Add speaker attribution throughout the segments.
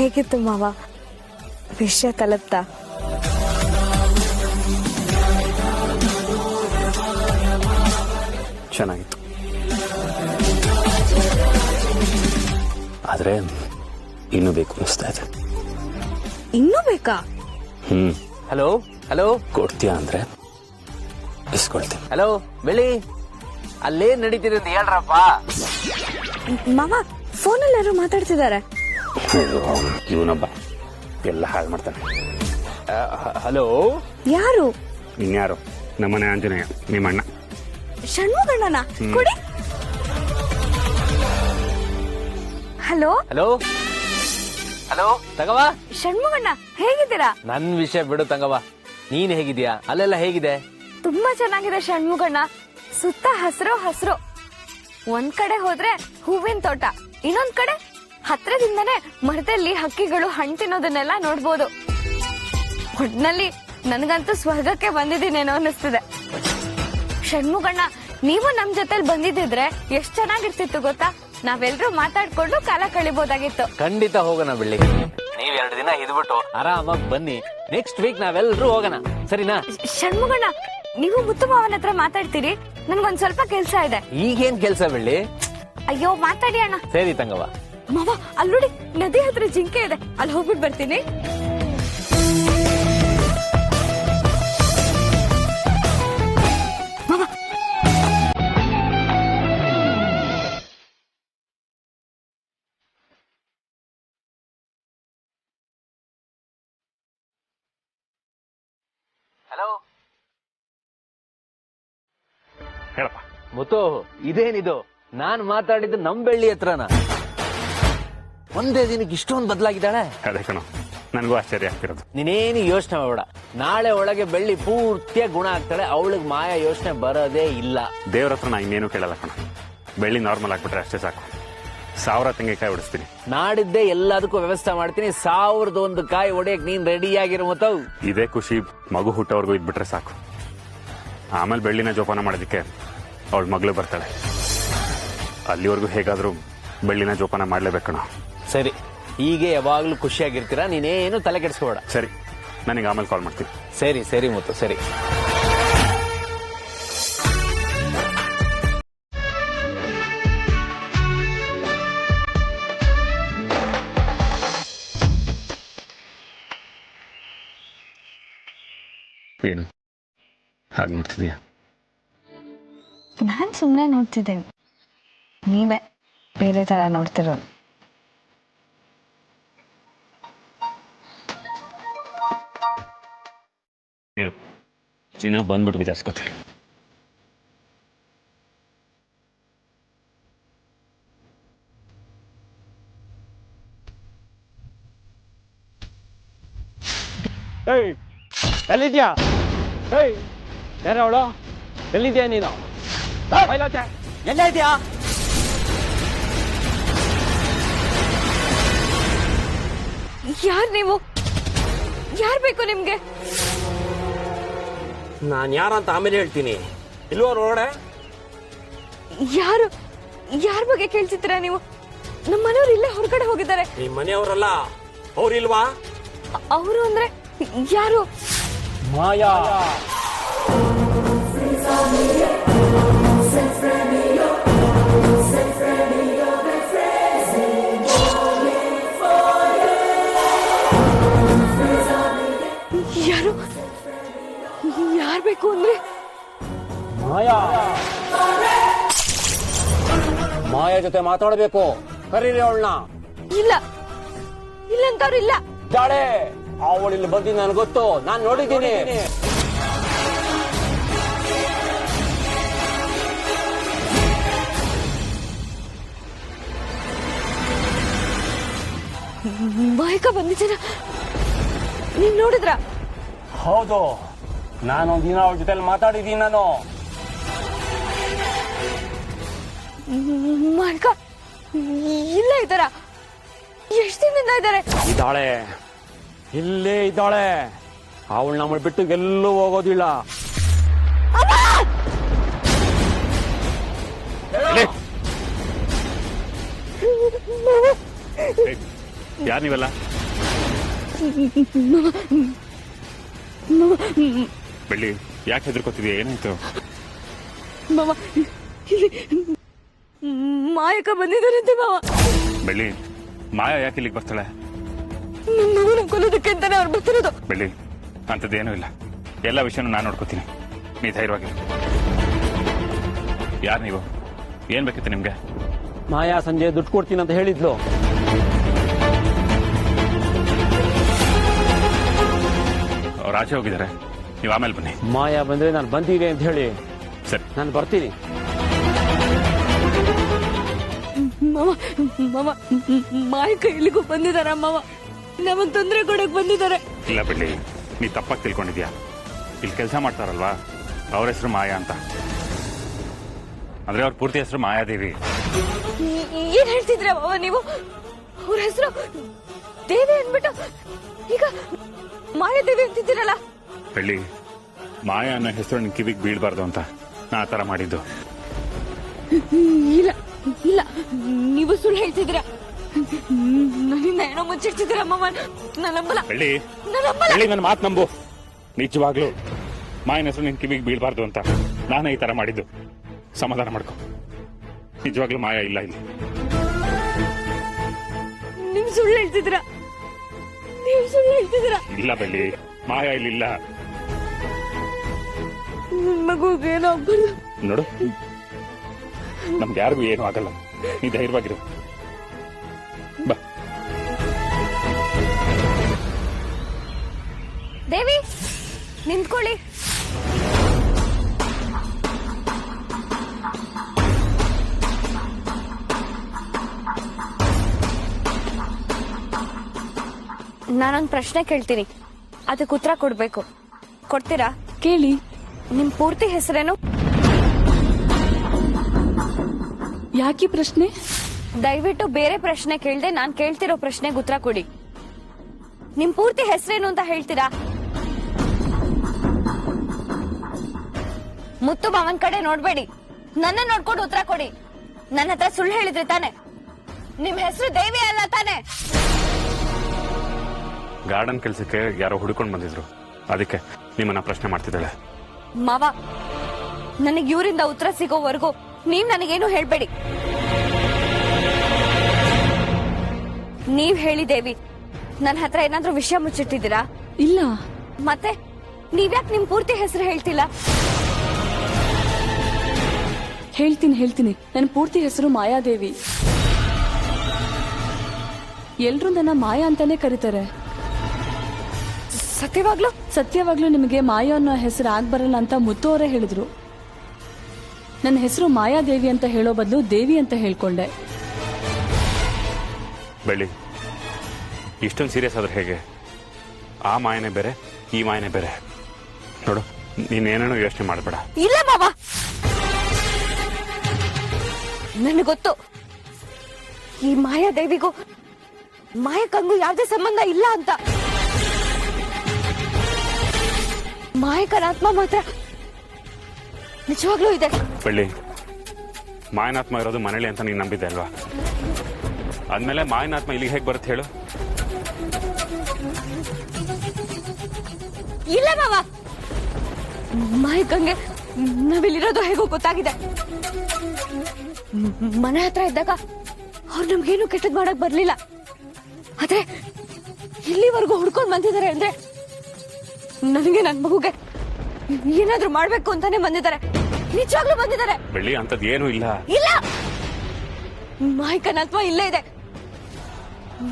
Speaker 1: ಹೇಗಿತ್ತು ಮಾವ? ವಿಷಯ ತಲುಪ್ತಾ?
Speaker 2: ಚೆನ್ನಾಗಿತ್ತು, ಆದ್ರೆ ಇನ್ನೂ ಬೇಕು ಅನಿಸ್ತಾ ಇದೆ.
Speaker 1: ಇನ್ನೂ ಬೇಕಾ?
Speaker 3: ಹಲೋ ಹಲೋ,
Speaker 2: ಕೊಡ್ತೀಯಾ ಅಂದ್ರೆ ಇಸ್ಕೊಳ್ತೀನಿ.
Speaker 3: ಹಲೋ ಬೆಳಿ, ಅಲ್ಲೇನ್ ನಡೀತಿದೆ ಅಂತ ಹೇಳ್ರಪ್ಪ.
Speaker 1: ಮಾವ, ಫೋನಲ್ಲಿ ಯಾರು ಮಾತಾಡ್ತಿದ್ದಾರೆ.
Speaker 2: ಇವನೊಬ್ಬ ಎಲ್ಲ ಹಾಳು ಮಾಡ್ತಾನೆ.
Speaker 3: ಹಲೋ,
Speaker 1: ಯಾರು?
Speaker 2: ಇನ್ಯಾರು? ನಮ್ಮನೆ ಆಂಜನೇಯ, ನಿಮ್ಮ ಅಣ್ಣ.
Speaker 1: ಷಣ್ಮುಗಣ್ಣನ ಕೊಡಿ. ಹಲೋ
Speaker 3: ಹಲೋ ಹಲೋ, ತಗವಾ.
Speaker 1: ಷಣ್ಮುಗಣ್ಣ, ಹೇಗಿದ್ದೀರಾ?
Speaker 3: ನನ್ ವಿಷಯ ಬಿಡು ತಂಗವ, ನೀನ್ ಹೇಗಿದ್ಯಾ? ಅಲ್ಲೆಲ್ಲ ಹೇಗಿದೆ?
Speaker 1: ತುಂಬಾ ಚೆನ್ನಾಗಿದೆ ಷಣ್ಮುಗಣ್ಣ. ಸುತ್ತ ಹಸಿರು ಹಸಿರು. ಒಂದ್ ಕಡೆ ಹೋದ್ರೆ ಹೂವಿನ ತೋಟ, ಇನ್ನೊಂದ್ ಕಡೆ ಹತ್ರದಿಂದನೇ ಮರದಲ್ಲಿ ಹಕ್ಕಿಗಳು ಹಣ್ಣು ತಿನ್ನೋದನ್ನೆಲ್ಲ ನೋಡ್ಬೋದು. ಒಟ್ನಲ್ಲಿ ನನ್ಗಂತೂ ಸ್ವರ್ಗಕ್ಕೆ ಬಂದಿದ್ದೀನೇನೋ ಅನ್ನಿಸ್ತಿದೆ. ಷಣ್ಮುಗಣ್ಣ, ನೀವು ನಮ್ ಜೊತೆಲಿ ಬಂದಿದ್ರೆ ಎಷ್ಟ್ ಚೆನ್ನಾಗಿರ್ತಿತ್ತು ಗೊತ್ತಾ? ನಾವೆಲ್ಲರೂ ಮಾತಾಡ್ಕೊಂಡು ಕಾಲ ಕಳಿಬಹುದಾಗಿತ್ತು.
Speaker 3: ಖಂಡಿತ ಹೋಗೋಣ ಬೆಳ್ಳಿ. ನೀವ್ 2 ದಿನ ಇದ್ಬಿಟ್ಟು ಆರಾಮಾಗಿ ಬನ್ನಿ. ನೆಕ್ಸ್ಟ್ ವೀಕ್ ನಾವೆಲ್ಲರೂ ಹೋಗೋಣ, ಸರಿನಾ?
Speaker 1: ಷಣ್ಮುಗಣ್ಣ, ನೀವು ಮುತ್ತು ಮಾವನ ಹತ್ರ ಮಾತಾಡ್ತೀರಿ, ನನ್ಗೊಂದ್ ಸ್ವಲ್ಪ ಕೆಲ್ಸ ಇದೆ.
Speaker 3: ಈಗೇನ್ ಕೆಲ್ಸ ಬೆಳ್ಳಿ?
Speaker 1: ಅಯ್ಯೋ, ಮಾತಾಡಿ ಅಣ್ಣ.
Speaker 3: ಸರಿ ತಂಗವ.
Speaker 1: ಮಾವ, ಅಲ್ಲೋಡಿ, ನದಿ ಹತ್ರ ಜಿಂಕೆ ಇದೆ, ಅಲ್ಲಿ ಹೋಗ್ಬಿಟ್ಟು ಬರ್ತೀನಿ. ಮಾವ,
Speaker 3: ಹಲೋ
Speaker 2: ಹೇಳಪ್ಪ.
Speaker 3: ಮುತ್ತು, ಇದೇನಿದು? ನಾನ್ ಮಾತಾಡಿದ್ದು ನಮ್ ಬೆಳ್ಳಿ ಹತ್ರನ? ಒಂದೇ ದಿನಕ್ಕೆ ಇಷ್ಟೊಂದು ಬದಲಾಗಿದ್ದಾಳೆ.
Speaker 2: ಅದೇ ಕಣೋ, ನನಗೂ ಆಶ್ಚರ್ಯ ಆಗ್ತಿರೋದು.
Speaker 3: ನೀನೇನು ಯೋಚನೆ ಮಾಡಬೇಡ, ನಾಳೆ ಒಳಗೆ ಬೆಳ್ಳಿ ಪೂರ್ತಿಯಾಗಿ ಗುಣ ಆಗ್ತಾಳೆ. ಅವಳಿಗೆ ಮಾಯ ಯೋಚನೆ ಬರೋದೇ ಇಲ್ಲ.
Speaker 2: ದೇವ್ರ ಹತ್ರ ನಾ ಇನ್ನೇನು ಕೇಳಲ್ಲ ಕಣ. ಬೆಳ್ಳಿ ನಾರ್ಮಲ್ ಆಗ್ಬಿಟ್ರೆ ಅಷ್ಟೇ ಸಾಕು. 1000 ತೆಂಗಿನಕಾಯಿ ಹೊಡಿಸ್ತೀನಿ.
Speaker 3: ನಾಡಿದ್ದೆ ಎಲ್ಲದಕ್ಕೂ ವ್ಯವಸ್ಥೆ ಮಾಡ್ತೀನಿ. 1001 ಕಾಯಿ ಹೊಡೆಯಕ್ ನೀನ್ ರೆಡಿ ಆಗಿರೋ ಮತ್ತವು.
Speaker 2: ಇದೇ ಖುಷಿ ಮಗು ಹುಟ್ಟೋವರೆಗೂ ಇದ್ಬಿಟ್ರೆ ಸಾಕು. ಆಮೇಲೆ ಬೆಳ್ಳಿನ ಜೋಪಾನ ಮಾಡೋದಕ್ಕೆ ಅವಳ ಮಗಳು ಬರ್ತಾಳೆ. ಅಲ್ಲಿವರೆಗೂ ಹೇಗಾದ್ರೂ ಬೆಳ್ಳಿನ ಜೋಪಾನ ಮಾಡ್ಲೇಬೇಕಣ.
Speaker 3: ಸರಿ, ಹೀಗೆ ಯಾವಾಗ್ಲೂ ಖುಷಿಯಾಗಿರ್ತೀರಾ, ನೀನೇನು ತಲೆ ಕೆಡಿಸ್ಕೋಬೇಡ.
Speaker 2: ಸರಿ, ನನಗೆ ಆಮೇಲೆ ಕಾಲ್ ಮಾಡ್ತೀನಿ.
Speaker 3: ಸರಿ ಸರಿ ಮುತ್ತು, ಸರಿ.
Speaker 2: ಏನು ಹಾಗೆ ನೋಡ್ತಿದೀಯ?
Speaker 1: ನಾನ್ ಸುಮ್ನೆ ನೋಡ್ತಿದ್ದೇನೆ, ನೀವೇ ಬೇರೆ ತರ ನೋಡ್ತಿರೋದು.
Speaker 2: ಚಿನ್ನ ಬಂದ್ಬಿಟ್ಟು ವಿಚಾರಿಸ್ಕೊತೀವಿ.
Speaker 4: ಎಲ್ಲಿದ್ಯಾ? ಯಾರ ಅವಳು? ಎಲ್ಲಿದ್ಯಾ ನೀನು? ಎಲ್ಲ ಇದೆಯಾ?
Speaker 1: ಯಾರ್ ನೀವು? ಯಾರ್ ಬೇಕು ನಿಮ್ಗೆ?
Speaker 4: ನಾನ್ ಯಾರಂತ ಆಮೇಲೆ ಹೇಳ್ತೀನಿ. ಇಲ್ವೋ ರೋಡೆ?
Speaker 1: ಯಾರು? ಯಾರ ಬಗ್ಗೆ ಕೇಳ್ತಿದ್ದೀರಾ ನೀವು? ನಮ್ಮ ಮನೆಯವ್ರು ಇಲ್ಲೇ ಹೊರಗಡೆ ಹೋಗಿದ್ದಾರೆ.
Speaker 4: ನಿಮ್ ಮನೆಯವರಲ್ಲ, ಅವ್ರಿಲ್ವಾ?
Speaker 1: ಅವರು ಅಂದ್ರೆ ಯಾರು?
Speaker 4: ಮಾಯಾ.
Speaker 1: ಯಾರು? ಯಾರ್ ಬೇಕು ಅಂದ್ರೆ?
Speaker 4: ಮಾಯಾ. ಮಾಯಾ ಜೊತೆ ಮಾತಾಡಬೇಕು, ಕರೀರಿ ಅವಳನ್ನ.
Speaker 1: ಇಲ್ಲ, ಇಲ್ಲಂತವ್ರು ಇಲ್ಲ.
Speaker 4: ಜಾಳೆ, ಅವಳು ಇಲ್ಲಿ ಬಂದಿ ನನ್ಗೆ ಗೊತ್ತು, ನಾನ್ ನೋಡಿದ್ದೀನಿ.
Speaker 1: ಮಾಯಕ ಬಂದಿದ್ದೀರ, ನೀವ್ ನೋಡಿದ್ರ?
Speaker 4: ಹೌದು, ನಾನೊಂದ್ ದಿನ ಅವಳ ಜೊತೆ ಮಾತಾಡಿದ್ದೀನಿ ನಾನು.
Speaker 1: ಮಾಯಕ ಇಲ್ಲ ಇದ್ದಾರ? ಎಷ್ಟು ದಿನದಿಂದ ಇದ್ದಾರೆ?
Speaker 4: ಇದ್ದಾಳೆ, ಇಲ್ಲೇ ಇದ್ದಾಳೆ. ಅವಳು ನಮ್ಮಳು ಬಿಟ್ಟು ಎಲ್ಲೂ ಹೋಗೋದಿಲ್ಲ.
Speaker 2: ಯಾರು ನೀವೆಲ್ಲ? ಬೆಳ್ಳಿ, ಯಾಕೆ ಹೆದರ್ಕೋತಿದ್ಯಾ? ಏನಾಯ್ತು?
Speaker 1: ಮಾವ ಮಾಯಕ ಬಂದಿದ್ದಾರಂತೆ ಮಾವ.
Speaker 2: ಬೆಳ್ಳಿ, ಮಾಯಾ ಯಾಕೆ ಇಲ್ಲಿಗೆ ಬರ್ತಾಳೆ?
Speaker 1: ನನ್ನ ಮಗುನ ಕೊಲ್ಲೋದಕ್ಕೆ ಅಂತಾನೆ ಅವ್ರು ಬರ್ತಿರೋದು.
Speaker 2: ಬೆಳ್ಳಿ, ಅಂಥದ್ದೇನೂ ಇಲ್ಲ. ಎಲ್ಲ ವಿಷಯನೂ ನಾನು ನೋಡ್ಕೋತೀನಿ. ನೀ ಧೈರ್ಯವಾಗಿ. ಯಾರು ನೀವು? ಏನ್ ಬೇಕಿತ್ತು ನಿಮ್ಗೆ?
Speaker 4: ಮಾಯಾ ಸಂಜೆ ದುಡ್ಡು ಕೊಡ್ತೀನಿ ಅಂತ ಹೇಳಿದ್ಲು.
Speaker 2: ಅವ್ರು ಆಚೆ ಹೋಗಿದ್ದಾರೆ, ನೀವು ಆಮೇಲೆ ಬನ್ನಿ.
Speaker 4: ಮಾಯಾ ಬಂದ್ರೆ ನಾನು ಬಂದಿದೆ ಅಂತ ಹೇಳಿ.
Speaker 2: ಸರಿ,
Speaker 4: ನಾನು ಬರ್ತೀನಿ.
Speaker 1: ಮಾವ ಮಾವ ಮಾಯಕ ಇಲ್ಲಿಗೂ ಬಂದಿದಾರ ಮಾವ. ನಮಗ್ ತೊಂದರೆ ಕೊಡಕ್ ಬಂದಿದ್ದಾರೆ.
Speaker 2: ಇಲ್ಲ ಬೆಳ್ಳಿ, ನೀ ತಪ್ಪಾಗಿ ತಿಳ್ಕೊಂಡಿದ್ಯಾ. ಇಲ್ಲಿ ಕೆಲಸ ಮಾಡ್ತಾರಲ್ವಾ, ಅವ್ರ ಹೆಸರು ಮಾಯಾ ಅಂತ. ಅಂದ್ರೆ ಅವ್ರ ಪೂರ್ತಿ ಹೆಸರು ಮಾಯಾದೇವಿ.
Speaker 1: ಏನ್ ಹೇಳ್ತಿದ್ರ ಮಾವ ನೀವು? ಅವ್ರ ಹೆಸರು ದೇವಿ ಅಂದ್ಬಿಟ್ಟು ಈಗ ಮಾಯಾದೇವಿ ಅಂತಿದ್ದೀರಲ್ಲ.
Speaker 2: ಬೆಳ್ಳಿ, ಮಾಯಾ ಅನ್ನೋ ಹೆಸರು ನಿನ್ ಕಿವಿಗೆ ಬೀಳ್ಬಾರ್ದು ಅಂತ ನಾ ಆ ತರ ಮಾಡಿದ್ದು.
Speaker 1: ಇಲ್ಲ ಇಲ್ಲ, ನೀವು ಸುಳ್ಳು ಹೇಳ್ತಿದ್ದೀರಾ. ನನ್ನಿಂದ ಏನೋ ಮುಚ್ಚಿಡ್ತಿದ್ದೀರಾ ಮಾವ. ನಾನು ನಂಬಲ್ಲ.
Speaker 2: ಬೆಳ್ಳಿ,
Speaker 1: ನಾನು ನಂಬಲ್ಲ.
Speaker 2: ಬೆಳ್ಳಿ, ನನ್ನ ಮಾತು ನಂಬು. ನಿಜವಾಗ್ಲು ಮಾಯನ ಹೆಸರು ನಿನ್ ಕಿವಿಗೆ ಬೀಳ್ಬಾರ್ದು ಅಂತ ನಾನೇ ಈ ತರ ಮಾಡಿದ್ದು. ಸಮಾಧಾನ ಮಾಡ್ಕೊ. ನಿಜವಾಗ್ಲೂ ಮಾಯಾ ಇಲ್ಲ ಇಲ್ಲಿ.
Speaker 1: ನೀವು ಸುಳ್ಳು ಹೇಳ್ತಿದ್ದೀರಾ. ನೀವು ಸುಳ್ಳು ಹೇಳ್ತಿದ್ದೀರಾ.
Speaker 2: ಇಲ್ಲ ಬೆಳ್ಳಿ, ಮಾಯಾ ಇಲ್ಲಿಲ್ಲ.
Speaker 1: ನನ್ ಮಗುಗೆ ಏನೋ ಆಗ್ಬಾರ್ದು.
Speaker 2: ನೋಡು, ನಮ್ಗೆ ಯಾರಿಗೂ ಏನೂ ಆಗಲ್ಲ. ನೀ ಧೈರ್ಯವಾಗಿರು. ಬಾ.
Speaker 1: ದೇವಿ, ನಿಂತ್ಕೊಳ್ಳಿ. ನಾನೊಂದು ಪ್ರಶ್ನೆ ಕೇಳ್ತೀನಿ, ಅದಕ್ಕೆ ಉತ್ತರ ಕೊಡ್ಬೇಕು. ಕೊಡ್ತೀರಾ?
Speaker 5: ಕೇಳಿ.
Speaker 1: ನಿಮ್ ಪೂರ್ತಿ ಹೆಸರೇನು?
Speaker 5: ಯಾಕೆ ಪ್ರಶ್ನೆ?
Speaker 1: ದಯವಿಟ್ಟು ಬೇರೆ ಪ್ರಶ್ನೆ ಕೇಳ್ದೆ ನಾನ್ ಕೇಳ್ತಿರೋ ಪ್ರಶ್ನೆಗೆ ಉತ್ತರ ಕೊಡಿ. ನಿಮ್ ಪೂರ್ತಿ ಹೆಸರೇನು ಅಂತ ಹೇಳ್ತೀರಾ? ಮುತ್ತು ಮಾವನ್ ಕಡೆ ನೋಡ್ಬೇಡಿ, ನನ್ನ ನೋಡ್ಕೊಂಡು ಉತ್ತರ ಕೊಡಿ. ನನ್ನ ಹತ್ರ ಸುಳ್ಳು ಹೇಳಿದ್ರಿ ತಾನೆ? ನಿಮ್ ಹೆಸರು ದೇವಿ ಅಲ್ಲ ತಾನೆ?
Speaker 2: ಗಾರ್ಡನ್ ಕೆಲ್ಸಕ್ಕೆ ಯಾರೋ ಹುಡುಕೊಂಡು ಬಂದಿದ್ರು, ಅದಕ್ಕೆ ನಿಮ್ಮನ್ನ ಪ್ರಶ್ನೆ ಮಾಡ್ತಿದ್ದಾಳೆ.
Speaker 1: ಮಾವ, ನನಗೆ ಇವರಿಂದ ಉತ್ತರ ಸಿಗೋವರೆಗೂ ನೀವ್ ನನಗೇನು ಹೇಳ್ಬೇಡಿ. ನೀವ್ ಹೇಳಿ ದೇವಿ, ನನ್ನ ಹತ್ರ ಏನಾದ್ರೂ ವಿಷಯ ಮುಚ್ಚಿಟ್ಟಿದ್ದೀರಾ?
Speaker 5: ಇಲ್ಲ.
Speaker 1: ಮತ್ತೆ ನೀವ್ಯಾಕೆ ನಿಮ್ ಪೂರ್ತಿ ಹೆಸರು ಹೇಳ್ತಿಲ್ಲ?
Speaker 5: ಹೇಳ್ತೀನಿ. ನನ್ನ ಪೂರ್ತಿ ಹೆಸರು ಮಾಯಾದೇವಿ. ಎಲ್ರೂ ನನ್ನ ಮಾಯಾ ಅಂತಾನೆ ಕರೀತಾರೆ. ಸತ್ಯವಾಗ್ಲೂ ನಿಮಗೆ ಮಾಯಾ ಅನ್ನೋ ಹೆಸರು ಆಗ್ಬರಲ್ಲ ಅಂತ ಮುತ್ತು ಅವರೇ ಹೇಳಿದ್ರು. ನನ್ನ ಹೆಸರು ಮಾಯಾದೇವಿ ಅಂತ ಹೇಳೋ ಬದಲು ದೇವಿ ಅಂತ ಹೇಳ್ಕೊಂಡೆ.
Speaker 2: ಬೆಳ್ಳಿ, ಇಷ್ಟೊಂದು ಸೀರಿಯಸ್ ಆದ್ರೆ ಹೇಗೆ? ಆ ಮಾಯನೇ ಬೇರೆ, ಈ ಮಾಯನೇ ಬೇರೆ. ನೋಡು, ನೀನೇನೇನೋ ಯೋಚನೆ ಮಾಡಬೇಡ.
Speaker 1: ಇಲ್ಲ ಮಾವ, ನನಗೆ ಗೊತ್ತು ಈ ಮಾಯಾದೇವಿಗೂ ಮಾಯಕಂಗೂ ಯಾವುದೇ ಸಂಬಂಧ ಇಲ್ಲ ಅಂತ. ಮಾಯಕನ ಆತ್ಮ ಮಾತ್ರ ನಿಜವಾಗ್ಲೂ ಇದೆ.
Speaker 2: ಬೆಳ್ಳಿ, ಮಾಯನಾತ್ಮ ಇರೋದು ಮನೇಲಿ ಅಂತ ನೀನ್ ನಂಬಿದ್ದೆ ಅಲ್ವಾ? ಆದ್ಮೇಲೆ ಮಾಯನಾತ್ಮ ಇಲ್ಲಿಗೆ ಹೇಗೆ ಬರುತ್ತೆ ಹೇಳು?
Speaker 1: ಇಲ್ಲ ಮಾವ, ಮಾಯಕಂಗೆ ನಾವಿಲ್ಲಿರೋದು ಹೇಗೋ ಗೊತ್ತಾಗಿದೆ. ಮನೆ ಹತ್ರ ಇದ್ದಾಗ ಅವ್ರು ನಮ್ಗೇನು ಕೆಟ್ಟದ್ ಮಾಡಕ್ ಬರ್ಲಿಲ್ಲ. ಆದ್ರೆ ಇಲ್ಲಿವರೆಗೂ ಹುಡ್ಕೊಂಡ್ ಬಂದಿದ್ದಾರೆ ಅಂದ್ರೆ ನನಗೆ ನನ್ ಮಗುಗೆ ಏನಾದ್ರೂ ಮಾಡ್ಬೇಕು ಅಂತಾನೆ ಬಂದಿದ್ದಾರೆ. ನಿಜವಾಗ್ಲೂ ಬಂದಿದ್ದಾರೆ.
Speaker 2: ಬೆಳ್ಳಿ, ಅಂತದ್ ಏನೂ ಇಲ್ಲ.
Speaker 1: ಇಲ್ಲ, ಮಾಯಕನ ಆತ್ಮ ಇಲ್ಲೇ ಇದೆ.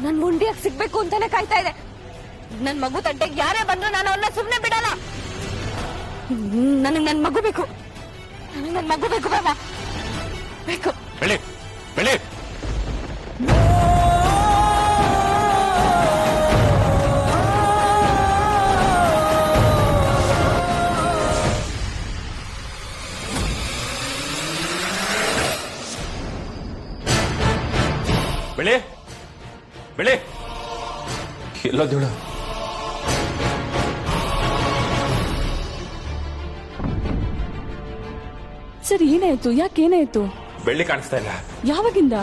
Speaker 1: ನನ್ ಮುಂಡಿಯಾಗಿ ಸಿಗ್ಬೇಕು ಅಂತಾನೆ ಕಾಯ್ತಾ ಇದೆ. ನನ್ ಮಗು ತಂಟೆಗೆ ಯಾರೇ ಬಂದ್ರು ನಾನು ಅವ್ರನ್ನ ಸುಮ್ನೆ ಬಿಡಲ್ಲ. ನನಗ್ ನನ್ ಮಗು ಬೇಕು. ನನಗ್ ನನ್ ಮಗು ಬೇಕು ಬಾಬಾ, ಬೇಕು.
Speaker 2: ಬೆಳ್ಳಿ, ಬೆಳ್ಳಿ, ಬೆಳೆ ಬೆಳೆ ಎಲ್ಲೋದೇಳು?
Speaker 5: ಸರ್, ಏನಾಯ್ತು? ಯಾಕೇನಾಯ್ತು?
Speaker 2: ಬೆಳ್ಳಿ ಕಾಣಿಸ್ತಾ ಇಲ್ಲ.
Speaker 5: ಯಾವಾಗಿಂದ?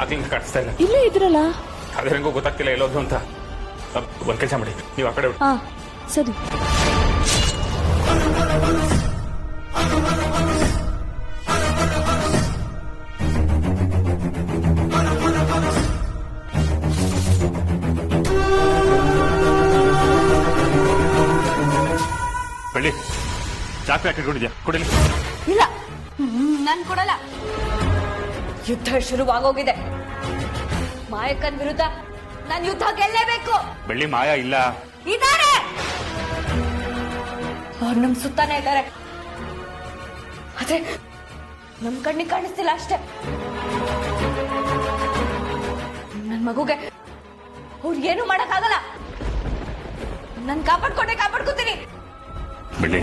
Speaker 2: ಆಗ್ಲಿಂದ ಕಾಣಿಸ್ತಾ ಇಲ್ಲ.
Speaker 5: ಇಲ್ಲೇ ಇದ್ರಲ್ಲ.
Speaker 2: ಅದೇ ಹೆಂಗೋ ಗೊತ್ತಾಗ್ತಿಲ್ಲ ಎಲ್ಲೋದು ಅಂತ. ಒಂದ್ ಕೆಲಸ ಮಾಡಿ, ನೀವು ಆ ಕಡೆ
Speaker 5: ಹಾ ಸರಿ.
Speaker 2: ಬೆಳ್ಳಿ ಚಾಕ್ರಿ ಹಾಕಿಟ್ಕೊಂಡಿದ್ಯಾ, ಕೊಡಿಲಿ.
Speaker 1: ಇಲ್ಲ, ನಾನ್ ಕೊಡಲ್ಲ. ಯುದ್ಧ ಶುರುವಾಗೋಗಿದೆ. ಮಾಯಕ್ಕನ್ ವಿರುದ್ಧ ನಾನ್ ಯುದ್ಧ ಗೆಲ್ಲೇಬೇಕು.
Speaker 2: ಬೆಳ್ಳಿ ಮಾಯ ಇಲ್ಲ.
Speaker 1: ಇದಾರೆ, ಅವ್ರು ನಮ್ ಸುತ್ತಾನೆ ಇದ್ದಾರೆ. ಆದ್ರೆ ನಮ್ ಕಣ್ಣಿಗೆ ಕಾಣಿಸ್ತಿಲ್ಲ ಅಷ್ಟೇ. ನನ್ ಮಗುಗೆ ಅವ್ರು ಏನು ಮಾಡಕ್ಕಾಗಲ್ಲ. ನಾನ್ ಕಾಪಾಡ್ಕೋತೀನಿ.
Speaker 2: ಬೆಳ್ಳಿ,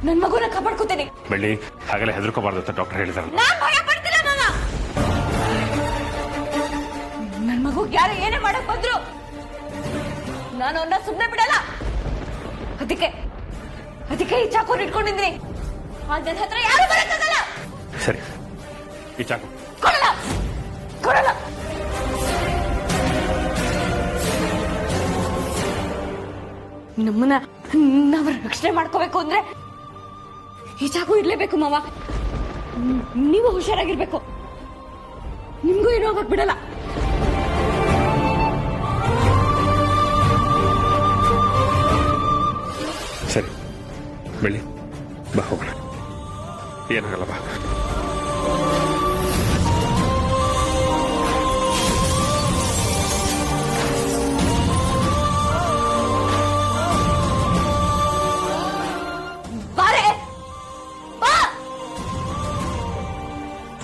Speaker 1: ನನ್ ಮಗುನ ಕಾಪಾಡ್ಕೋತೀನಿ.
Speaker 2: ಬೆಳ್ಳಿ ಹಾಗೆಲ್ಲ ಹೆದರ್ಕೋಬಾರ್ದು ಅಂತ ಡಾಕ್ಟರ್ ಹೇಳಿದಾರಲ್ಲ.
Speaker 1: ನಾನ್ ಭಯ ಪಡ್ತಿಲ್ಲ ಮಾಮ. ನನ್ ಮಗುಗ್ ಯಾರು ಏನೇ ಮಾಡಕ್ ಬಂದ್ರು ನಾನು ಅವನ್ನ ಸುಮ್ನೆ ಬಿಡಲ್ಲ. ಅದಕ್ಕೆ ಈ ಚಾಕು ಇಟ್ಕೊಂಡಿದ್ದೀನಿ. ನನ್ನ ಹತ್ರ ಯಾರು ಬರಕ್ಕಾಗಲ್ಲ.
Speaker 2: ಸರಿ, ಈ ಚಾಕು
Speaker 1: ಕೊಡಲ್ಲ. ನಮ್ಮನ್ನ ನಾವ್ ರಕ್ಷಣೆ ಮಾಡ್ಕೋಬೇಕು ಅಂದ್ರೆ ಈ ಚಾಕು ಇರ್ಲೇಬೇಕು ಮಾವ. ನೀವು ಹುಷಾರಾಗಿರ್ಬೇಕು. ನಿಮ್ಗೂ ಏನೂ ಹೋಗಕ್ ಬಿಡಲ್ಲ.
Speaker 2: ಸರಿ ಬೆಳ್ಳಿ, ಬಾ ಹೋಗೋಣ. ಏನಾಗಲ್ಲ, ಬಾ.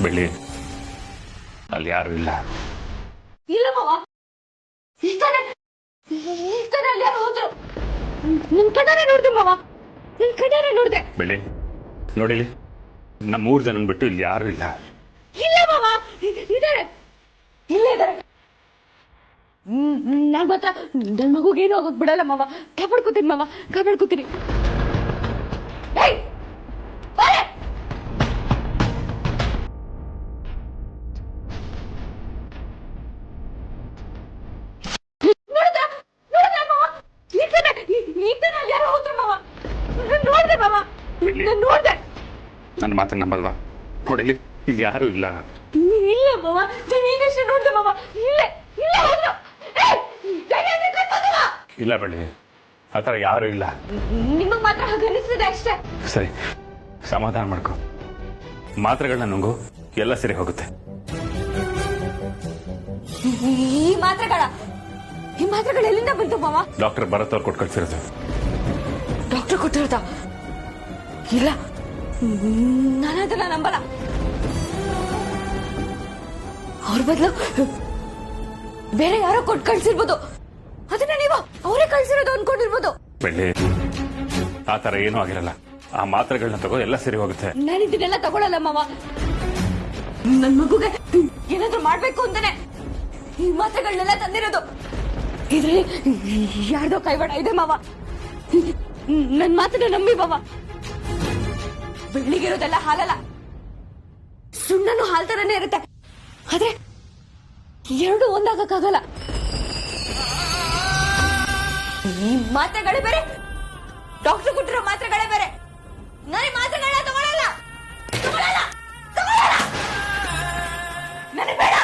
Speaker 2: ಬೆಳ್ಳಿ, ಅಲ್ಲಿ ಯಾರು ಇಲ್ಲ.
Speaker 1: ಇಲ್ಲ ಮಾವ, ಇಷ್ಟಾನೆ ಅಲ್ಲಿ ಯಾರು ಹೋದ್ರು. ನಿನ್ ಕಣ್ಣಾರೆ ನೋಡ್ದೆ ಮಾವ, ನಿನ್ ಕಣ್ಣಾರೆ ನೋಡ್ದೆ.
Speaker 2: ಬೆಳ್ಳಿ ನೋಡಿಲಿ, ನಮ್ಮ 3 ಜನ ಬಿಟ್ಟು ಇಲ್ಲಿ ಯಾರು ಇಲ್ಲ.
Speaker 1: ಇಲ್ಲ ಮಾವ, ಇದಾರೆ, ಇಲ್ಲೇ ಇದಾರೆ. ನಾನ್ ಮಾತ್ರ ನನ್ ಮಗುಗೆ ಏನೂ ಆಗೋಕ್ ಬಿಡಲ್ಲ ಮಾವ. ಕಾಪಾಡ್ಕೋತೀನಿ ಮಾವ, ಕಾಪಾಡ್ಕೋತೀನಿ. ನೋಡ್ದೆ.
Speaker 2: ನನ್ನ ಮಾತನ್ನ ನಂಬಲ್ವಾ? ನೋಡಿಲಿ, ಇಲ್ಲಿ ಯಾರು ಇಲ್ಲ.
Speaker 1: ಇಲ್ಲ ಮಾವ, ನಾನು ಈಗಷ್ಟೇ ನೋಡ್ದೆ ಮಾವ. ಇಲ್ಲ ಹೋದ್ರು.
Speaker 2: ಇಲ್ಲ ಬೆಳ್ಳಿ, ಆ ಥರ ಯಾರು ಇಲ್ಲ.
Speaker 1: ನಿಮಗ್ ಮಾತ್ರ ಹಾಗೆ ಅನಿಸ್ತದೆ ಅಷ್ಟೇ.
Speaker 2: ಸರಿ, ಸಮಾಧಾನ ಮಾಡ್ಕೊ. ಮಾತ್ರೆಗಳನ್ನ ನುಂಗು, ಎಲ್ಲ ಸರಿ ಹೋಗುತ್ತೆ.
Speaker 1: ಈ ಮಾತ್ರೆಗಳು ಎಲ್ಲಿಂದ ಬಂತು ಮಾವ?
Speaker 2: ಡಾಕ್ಟರ್ ಭರತ್ ಅವ್ರು ಕೊಟ್ಟು ಕಳ್ಸಿರೋದು.
Speaker 1: ಡಾಕ್ಟರ್ ಕೊಟ್ಟಿರೋದ? ಇಲ್ಲ, ನಾನು ಅದನ್ನ ನಂಬಲ್ಲ. ಅವ್ರ ಬದಲು ಬೇರೆ ಯಾರೋ ಕೊಟ್ಟು ಕಳ್ಸಿರ್ಬೋದು. ಅದನ್ನ ನೀವು ಅವರೇ ಕಳ್ಸಿರೋದು ಅನ್ಕೊಂಡಿರ್ಬೋದು.
Speaker 2: ಬೆಳ್ಳಿ, ಆ ಥರ ಏನೂ ಆಗಿರಲ್ಲ. ಆ ಮಾತ್ರೆಗಳನ್ನ ತಗೋ, ಎಲ್ಲ ಸರಿ ಹೋಗುತ್ತೆ.
Speaker 1: ನಾನು ಇದನ್ನೆಲ್ಲ ತಗೊಳಲ್ಲ ಮಾವ. ನನ್ ಮಗುಗೆ ಏನಾದ್ರೂ ಮಾಡ್ಬೇಕು ಅಂತಾನೆ ಈ ಮಾತ್ರೆಗಳನ್ನೆಲ್ಲ ತಂದಿರೋದು. ಇದ್ರಲ್ಲಿ ಯಾರ್ದೋ ಕೈವಾಡ ಇದೆ ಮಾವ. ನನ್ ಮಾತನ್ನ ನಂಬಿ ಮಾವ. ಬೆಳ್ಳಿಗಿರೋದೆಲ್ಲ ಹಾಲಲ್ಲ, ಸುಣ್ಣನು ಹಾಲ್ ತರನೇ ಇರುತ್ತೆ. ಆದ್ರೆ ಎರಡು ಒಂದಾಗಕ್ಕಾಗಲ್ಲ. ಈ ಮಾತ್ರೆಗಳೇ ಬೇರೆ, ಡಾಕ್ಟರ್ ಕೊಟ್ಟಿರೋ ಮಾತ್ರೆಗಳೇ ಬೇರೆ. ನಾನು ಮಾತ್ರೆಗಳನ್ನ ತಗೊಳ್ಳಲ್ಲ. ನನಗೆ ಬೇಡ.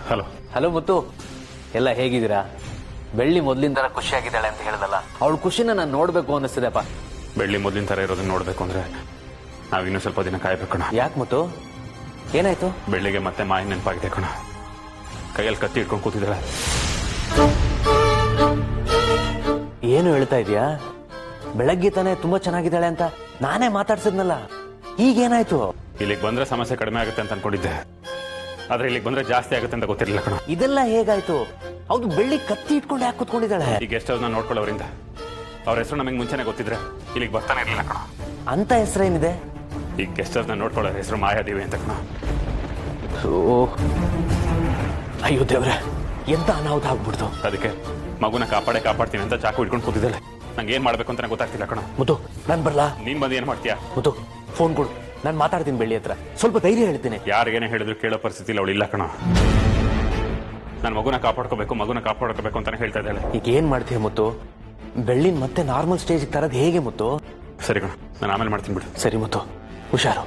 Speaker 2: ಹಲೋ.
Speaker 3: ಹಲೋ ಮುತ್ತು, ಎಲ್ಲ ಹೇಗಿದ್ದೀರಾ? ಬೆಳ್ಳಿ ಮೊದ್ಲಿನ ತರ ಖುಷಿಯಾಗಿದ್ದಾಳೆ ಅಂತ ಹೇಳ್ದಲ್ಲ, ಅವಳ ಖುಷಿನ ನಾನು ನೋಡ್ಬೇಕು ಅನ್ನಿಸ್ತಿದೆಪ್ಪ.
Speaker 2: ಬೆಳ್ಳಿ ಮೊದಲಿನ ಥರ ಇರೋದನ್ನ ನೋಡ್ಬೇಕು ಅಂದ್ರೆ ನಾವಿನ್ನೂ ಸ್ವಲ್ಪ ದಿನ ಕಾಯ್ಬೇಕು ಕಣ.
Speaker 3: ಯಾಕೆ ಮುತ್ತು, ಏನಾಯ್ತು?
Speaker 2: ಬೆಳ್ಳಿಗೆ ಮತ್ತೆ ಮಾಯ ನೆನಪಾಗಿದೆ ಕಣ. ಕೈಯಲ್ಲಿ ಕತ್ತಿ ಇಟ್ಕೊಂಡು ಕೂತಿದ್ದಾಳೆ.
Speaker 3: ಏನು ಹೇಳ್ತಾ ಇದೀಯಾ? ಬೆಳಗ್ಗೆ ತಾನೇ ತುಂಬಾ ಚೆನ್ನಾಗಿದ್ದಾಳೆ ಅಂತ ನಾನೇ ಮಾತಾಡ್ಸಿದ್ನಲ್ಲ, ಈಗೇನಾಯ್ತು?
Speaker 2: ಇಲ್ಲಿಗೆ ಬಂದ್ರೆ ಸಮಸ್ಯೆ ಕಡಿಮೆ ಆಗುತ್ತೆ ಅಂತ ಅನ್ಕೊಂಡಿದ್ದೆ, ಆದ್ರೆ ಇಲ್ಲಿಗೆ ಬಂದ್ರೆ ಜಾಸ್ತಿ ಆಗುತ್ತೆ ಅಂತ ಗೊತ್ತಿರಲಿಲ್ಲ ಕಣ.
Speaker 3: ಇದೆಲ್ಲ ಹೇಗಾಯ್ತು? ಹೌದು, ಬೆಳ್ಳಿ ಕತ್ತಿ ಇಟ್ಕೊಂಡು ಯಾಕೆ ಕೂತ್ಕೊಂಡಿದ್ದಾಳೆ?
Speaker 2: ಈಗ ಗೆಸ್ಟ್ ಹೌಸ್ನ ನೋಡ್ಕೊಳ್ಳೋರಿಂದ ಅವ್ರ ಹೆಸರು ನಮಗೆ ಮುಂಚೆನೆ ಗೊತ್ತಿದ್ರೆ ಇಲ್ಲಿಗೆ ಬರ್ತಾನೆ ಇರಲಿಲ್ಲ ಕಣ.
Speaker 3: ಅಂತ ಹೆಸರೇನಿದೆ?
Speaker 2: ಈ ಗೆಸ್ಟ್ ಹೌಸ್ನ ನೋಡ್ಕೊಳ್ಳೋ ಹೆಸರು ಮಾಯಾದೇವಿ ಅಂತ ಕಣ.
Speaker 3: ಓ ಅಯ್ಯೋ ದೇವ್ರೆ, ಎಂತ ಅನಾಹುತ ಆಗ್ಬಿಡ್ತು.
Speaker 2: ಅದಕ್ಕೆ ಮಗುನ ಕಾಪಾಡ್ತೀನಿ ಅಂತ ಚಾಕು ಇಟ್ಕೊಂಡು ಕೂತಿದ್ದಾಳೆ. ನಂಗೆ ಏನ್ ಮಾಡ್ಬೇಕು ಅಂತ ನಂಗೆ ಗೊತ್ತಾಗ್ತಿಲ್ಲ ಕಣ.
Speaker 3: ಮುತ್ತು ನಾನ್ ಬರ್ಲಾ?
Speaker 2: ನೀನ್ ಬಂದು ಏನ್ ಮಾಡ್ತೀಯಾ?
Speaker 3: ಮುತ್ತು ಫೋನ್ ಕೊಡು, ನಾನು ಮಾತಾಡ್ತೀನಿ ಬೆಳ್ಳಿ ಹತ್ರ, ಸ್ವಲ್ಪ ಧೈರ್ಯ ಹೇಳ್ತೀನಿ.
Speaker 2: ಯಾರಿಗೇನೆ ಹೇಳಿದ್ರು ಕೇಳೋ ಪರಿಸ್ಥಿತಿ ಅವಳು ಇಲ್ಲ ಕಣ. ನಾನು ಮಗುನ ಕಾಪಾಡ್ಕೋಬೇಕು ಅಂತಾನೆ ಹೇಳ್ತಾ ಇದ್ದಾಳೆ.
Speaker 3: ಈಗ ಏನ್ ಮಾಡ್ತೀಯ ಮುತ್ತು? ಬೆಳ್ಳಿನ ಮತ್ತೆ ನಾರ್ಮಲ್ ಸ್ಟೇಜ್ ತರದ್ ಹೇಗೆ ಮುತ್ತು?
Speaker 2: ಸರಿ ಕಣ, ನಾನು ಆಮೇಲೆ ಮಾಡ್ತೀನಿ ಬಿಡು.
Speaker 3: ಸರಿ ಮುತ್ತು, ಹುಷಾರು.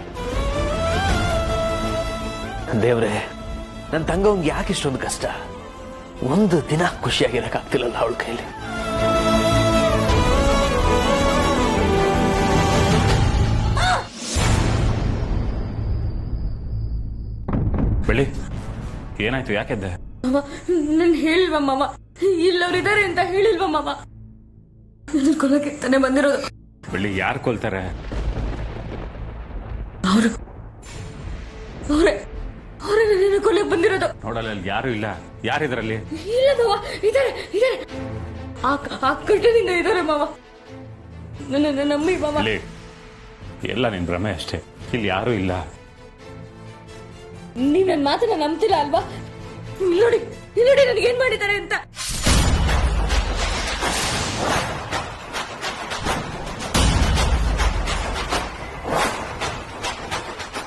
Speaker 3: ದೇವ್ರೆ, ನನ್ನ ತಂಗವಂಗೆ ಯಾಕೆ ಇಷ್ಟೊಂದು ಕಷ್ಟ? ಒಂದು ದಿನ ಖುಷಿಯಾಗಿರಕ್ಕಾಗ್ತಿಲ್ಲಲ್ಲ ಅವಳ ಕೈಲಿ.
Speaker 2: ಬೆಳ್ಳಿ, ಏನಾಯ್ತು? ಯಾಕೆದ್ದೆ?
Speaker 5: ನನ್ ಹೇಳಿಲ್ವ ಮಾಮ, ಇಲ್ಲವ್ರಿದ್ದಾರೆ ಅಂತ ಹೇಳಿಲ್ವ ಮಾಮ? ನನ್ನ ಕೊಲಕ್ಕೆ ತಾನೇ ಬಂದಿರೋದು.
Speaker 2: ಬೆಳ್ಳಿ, ಯಾರು ಕೊಲ್ತಾರೆ?
Speaker 5: ಅವರೇ ನನ್ನ ಕೊಲಕ್ಕೆ ಬಂದಿರೋದು.
Speaker 2: ನೋಡಲ್ಲ, ಅಲ್ಲಿ ಯಾರು ಇಲ್ಲ. ಯಾರಿದ್ರಲ್ಲಿ?
Speaker 5: ಇಲ್ಲ ಮಾವ, ಇದಾರೆ. ಆ ಕಟ್ಟದಿಂದ ಇದಾರೆ ಮಾವ. ನನ್ನ ನಂಬಿ ಮಾವ.
Speaker 2: ಬೆಳ್ಳಿ, ಎಲ್ಲ ನಿನ್ ಭ್ರಮೆ ಅಷ್ಟೇ. ಇಲ್ಲಿ ಯಾರು ಇಲ್ಲ.
Speaker 5: ನೀವ್ ನನ್ನ ಮಾತನ್ನ ನಂಬ್ತಿಲ್ಲ ಅಲ್ವಾ? ಇಲ್ಲಿ ನೋಡಿ ನನಗೇನ್ ಮಾಡಿದ್ದಾರೆ ಅಂತ.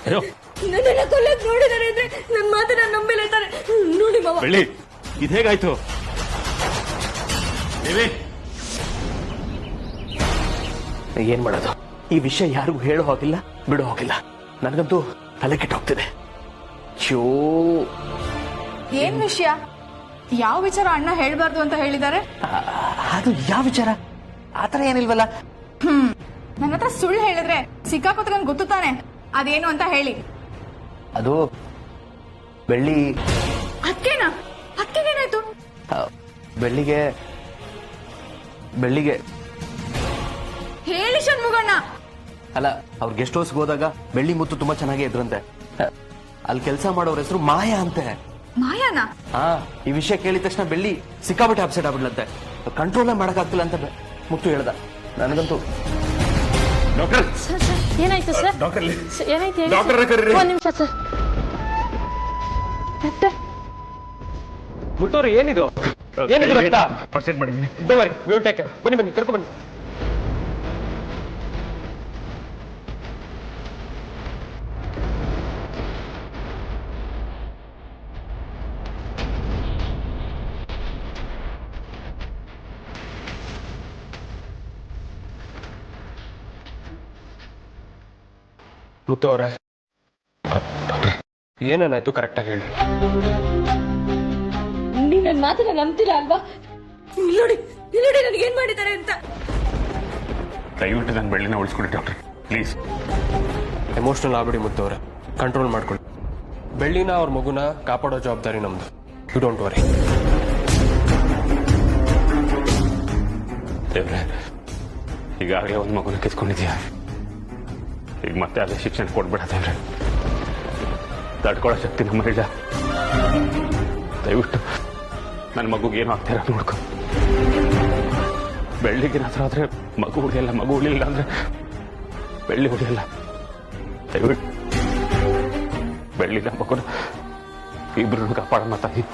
Speaker 2: ಅಯ್ಯೋ,
Speaker 5: ನನ್ನ ಕೊಲ್ಲಕ್ ನೋಡಿದಾರೆ ಅಂದ್ರೆ ನನ್ನ ಮಾತನ್ನ ನಂಬಿಲ್ಲ ಇದ್ದಾರೆ. ನೋಡಿ ಮಾವ.
Speaker 2: ಬೆಳ್ಳಿ, ಇದು ಹೇಗಾಯ್ತು? ದೇವಿ,
Speaker 3: ಏನ್ ಮಾಡೋದು? ಈ ವಿಷಯ ಯಾರಿಗೂ ಹೇಳೋ ಹೋಗಿಲ್ಲ, ಬಿಡೋ ಹೋಗಿಲ್ಲ. ನನಗಂತೂ ತಲೆ ಕೆಟ್ಟೋಗ್ತಿದೆ. ಶೋ,
Speaker 6: ಏನ್ ವಿಷಯ? ಯಾವ ವಿಚಾರ ಅಣ್ಣ ಹೇಳ್ಬಾರ್ದು ಅಂತ ಹೇಳಿದ್ದಾರೆ?
Speaker 3: ಅದು ಯಾವ ವಿಚಾರ? ಆತರ ಏನಿಲ್ವಲ್ಲ.
Speaker 6: ನನ್ನ ಹತ್ರ ಸುಳ್ಳು ಹೇಳಿದ್ರೆ ಸಿಕ್ಕಾಕೋತ ಗೊತ್ತು ತಾನೆ, ಅದೇನು ಅಂತ ಹೇಳಿ.
Speaker 3: ಅದು ಬೆಳ್ಳಿ.
Speaker 6: ಅಕ್ಕೆಗೇನಾಯ್ತು?
Speaker 3: ಬೆಳ್ಳಿಗೆ
Speaker 6: ಹೇಳಿ ಷಣ್ಮುಗಣ್ಣ.
Speaker 3: ಅಲ್ಲ, ಅವ್ರ ಗೆಸ್ಟ್ ಹೌಸ್ಗೆ ಹೋದಾಗ ಬೆಳ್ಳಿ ಮುತ್ತು ತುಂಬಾ ಚೆನ್ನಾಗೇ ಇದ್ರಂತೆ. ಅಲ್ಲಿ ಕೆಲಸ ಮಾಡೋರ ಹೆಸರು ಮಾಯಾ ಅಂತೆ.
Speaker 6: ಮಾಯಾನ?
Speaker 3: ಈ ವಿಷಯ ಕೇಳಿದ ತಕ್ಷಣ ಬೆಳ್ಳಿ ಸಿಕ್ಕಾಬಿಟ್ಟೆ ಅಪ್ಸೆಟ್ ಆಗ್ಬಿಡ್ಲಂತೆ. ಕಂಟ್ರೋಲ್ ಮಾಡಕ್ಕಾಗ್ತಿಲ್ಲ ಅಂತ ಮುತ್ತು ಹೇಳ್ದ. ನನಗಂತೂ
Speaker 2: ಡಾಕ್ಟರ್,
Speaker 7: ಏನಾಯ್ತು ಸರ್?
Speaker 2: ಡಾಕ್ಟರ್,
Speaker 7: ಏನಾಯ್ತು?
Speaker 2: ಡಾಕ್ಟರ್ ಕರೀರಿ.
Speaker 7: ಒಂದ್ ನಿಮಿಷ ಸರ್.
Speaker 4: ಮುಟ್ಟೋರು ಏನಿದು? ಏನಿದು ರಕ್ತ?
Speaker 2: ಫಸ್ಟ್ ಏಡ್ ಮಾಡಿದ್ದೀನಿ.
Speaker 4: ಬನ್ನಿ ಕರ್ಕೊಂಡು ಬನ್ನಿ. ಮುತ್ತು ಅವರೇ, ಏನೇನಾಯ್ತು ಕರೆಕ್ಟಾಗಿ ಹೇಳಿ.
Speaker 5: ನೀವ್ ನನ್ನ ಮಾತನ್ನ ನಂಬ್ತಿಲ್ಲ ಅಲ್ವಾ? ಇಲ್ಲಿ ನೋಡಿ ನನಗೇನ್ ಮಾಡಿದ್ದಾರೆ ಅಂತ.
Speaker 2: ದಯವಿಟ್ಟು ನನ್ನ ಬೆಳ್ಳಿನ ಉಳಿಸ್ಕೊಡಿ ಡಾಕ್ಟರ್, ಪ್ಲೀಸ್.
Speaker 4: ಎಮೋಷನಲ್ ಆಗ್ಬಿಡಿ ಮುತ್ತು ಅವರೇ, ಕಂಟ್ರೋಲ್ ಮಾಡ್ಕೊಳ್ಳಿ. ಬೆಳ್ಳಿನ ಅವ್ರ ಮಗುನ ಕಾಪಾಡೋ ಜವಾಬ್ದಾರಿ ನಮ್ದು. You don't worry.
Speaker 2: ದೇವ್ರೆ, ಈಗಾಗಲೇ ಒಂದು ಮಗುನ ಕಿತ್ಕೊಂಡಿದ್ಯಾ, ಈಗ ಮತ್ತೆ ಅದೇ ಶಿಕ್ಷಣ ಕೊಡ್ಬೇಡ ದೇವ್ರೆ. ತಡ್ಕೊಳ್ಳೋ ಶಕ್ತಿ ನಮ್ಮಲ್ಲಿಲ್ಲ. ದಯವಿಟ್ಟು ನನ್ನ ಮಗುಗೆ ಏನು ಆಗ್ತಾರ ನೋಡ್ಕೊ. ಬೆಳ್ಳಿಗೇನಾದ್ರೂ ಆದ್ರೆ ಮಗು ಉಳಿಯಲ್ಲ, ಮಗು ಉಳಿಲಿಲ್ಲ ಅಂದ್ರೆ ಬೆಳ್ಳಿ ಉಳಿಯಲ್ಲ. ದಯವಿಟ್ಟು ಬೆಳ್ಳಿನ ಮಗುನ ಇಬ್ರು ಕಾಪಾಡಮ್ಮ ತಾಯಿ.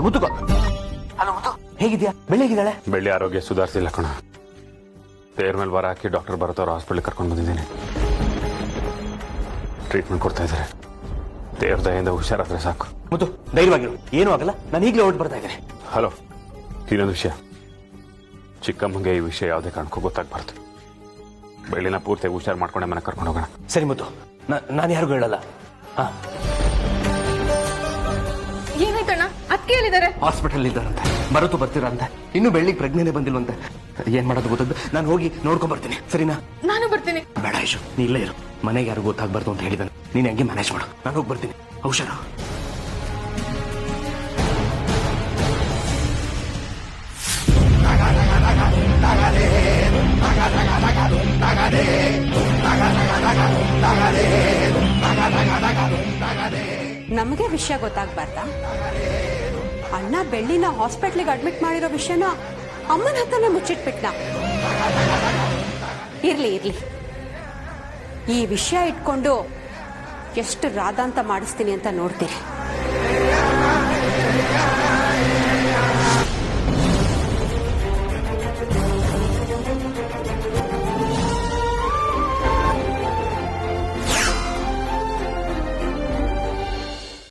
Speaker 3: ಮುತ್ತು ಕಾಲ್. ಹಲೋ ಮುತ್ತು, ಹೇಗಿದ್ಯಾ? ಬೆಳ್ಳಿ ಹೇಗಿದ್ದಾಳೆ?
Speaker 2: ಬೆಳ್ಳಿ ಆರೋಗ್ಯ ಸುಧಾರಿಸಿಲ್ಲ ಕಣ. ಬೇರ್ ಮೇಲೆ ಬರ ಹಾಕಿ ಡಾಕ್ಟರ್ ಬರುತ್ತವ್ರು ಹಾಸ್ಪಿಟಲ್ ಕರ್ಕೊಂಡು ಬಂದಿದ್ದೀನಿ. ಟ್ರೀಟ್ಮೆಂಟ್ ಕೊಡ್ತಾ ಇದ್ದಾರೆ. ದೇವ್ರ ದಯೆಯಿಂದ ಹುಷಾರಾದ್ರೆ ಸಾಕು.
Speaker 3: ಮುತ್ತು ಧೈರ್ಯವಾಗಿರು, ಏನೂ ಆಗಲ್ಲ. ನಾನು ಈಗಲೇ ಹೊರಟು ಬರ್ತಾ ಇದ್ದೇನೆ.
Speaker 2: ಹಲೋ, ಇನ್ನೊಂದು ವಿಷಯ. ಚಿಕ್ಕಮ್ಮಂಗೆ ಈ ವಿಷಯ ಯಾವುದೇ ಕಾರಣಕ್ಕೂ ಗೊತ್ತಾಗಬಾರ್ದು. ಬೆಳ್ಳಿನ ಪೂರ್ತಿ ಹುಷಾರು ಮಾಡ್ಕೊಂಡೆ ಮನೆ ಕರ್ಕೊಂಡು ಹೋಗೋಣ.
Speaker 3: ಸರಿ ಮುತ್ತು, ನಾನು ಯಾರಿಗೂ ಹೇಳಲ್ಲ.
Speaker 6: ಏನಾಯ್ತಣ್ಣ? ಅಕ್ಕಿ ಎಲ್ಲಿದ್ದಾರೆ?
Speaker 3: ಹಾಸ್ಪಿಟಲ್ ಇದ್ದಾರಂತೆ, ಬರುತ್ತೋ ಬರ್ತೀರಂತೆ. ಇನ್ನು ಬೆಳ್ಳಿಗೆ ಪ್ರಜ್ಞೆನೇ ಬಂದಿಲ್ವಂತೆ. ಏನ್ ಮಾಡೋದು ಗೊತ್ತದ್ದು, ನಾನು ಹೋಗಿ ನೋಡ್ಕೊಂಡ್ ಬರ್ತೀನಿ. ಸರಿನಾ?
Speaker 6: ನಾನು ಬರ್ತೀನಿ.
Speaker 3: ಬೇಡ ಐಶು, ನೀ ಇಲ್ಲೇ ಇರು. ಮನೆಗೆ ಯಾರು ಗೊತ್ತಾಗ್ಬಾರ್ದು ಅಂತ ಹೇಳಿದಾನೆ. ನೀನ್ ಹೆಂಗೆ ಮ್ಯಾನೇಜ್ ಮಾಡು, ನಾನು ಹೋಗಿ ಬರ್ತೀನಿ. ಹುಷಾರು.
Speaker 8: Nagade, ನಮಗೆ ವಿಷಯ ಗೊತ್ತಾಗ್ಬಾರ್ದಾ? ಅಣ್ಣ ಬೆಳ್ಳಿನ ಹಾಸ್ಪಿಟ್ಲಿಗೆ ಅಡ್ಮಿಟ್ ಮಾಡಿರೋ ವಿಷಯನ ಅಮ್ಮನ ಹತ್ರನೇ ಮುಚ್ಚಿಟ್ಬಿಟ್ನ. ಇರ್ಲಿ ಇರ್ಲಿ, ಈ ವಿಷಯ ಇಟ್ಕೊಂಡು ಎಷ್ಟು ರಾಧಾಂತ ಮಾಡಿಸ್ತೀನಿ ಅಂತ ನೋಡ್ತೀರಿ.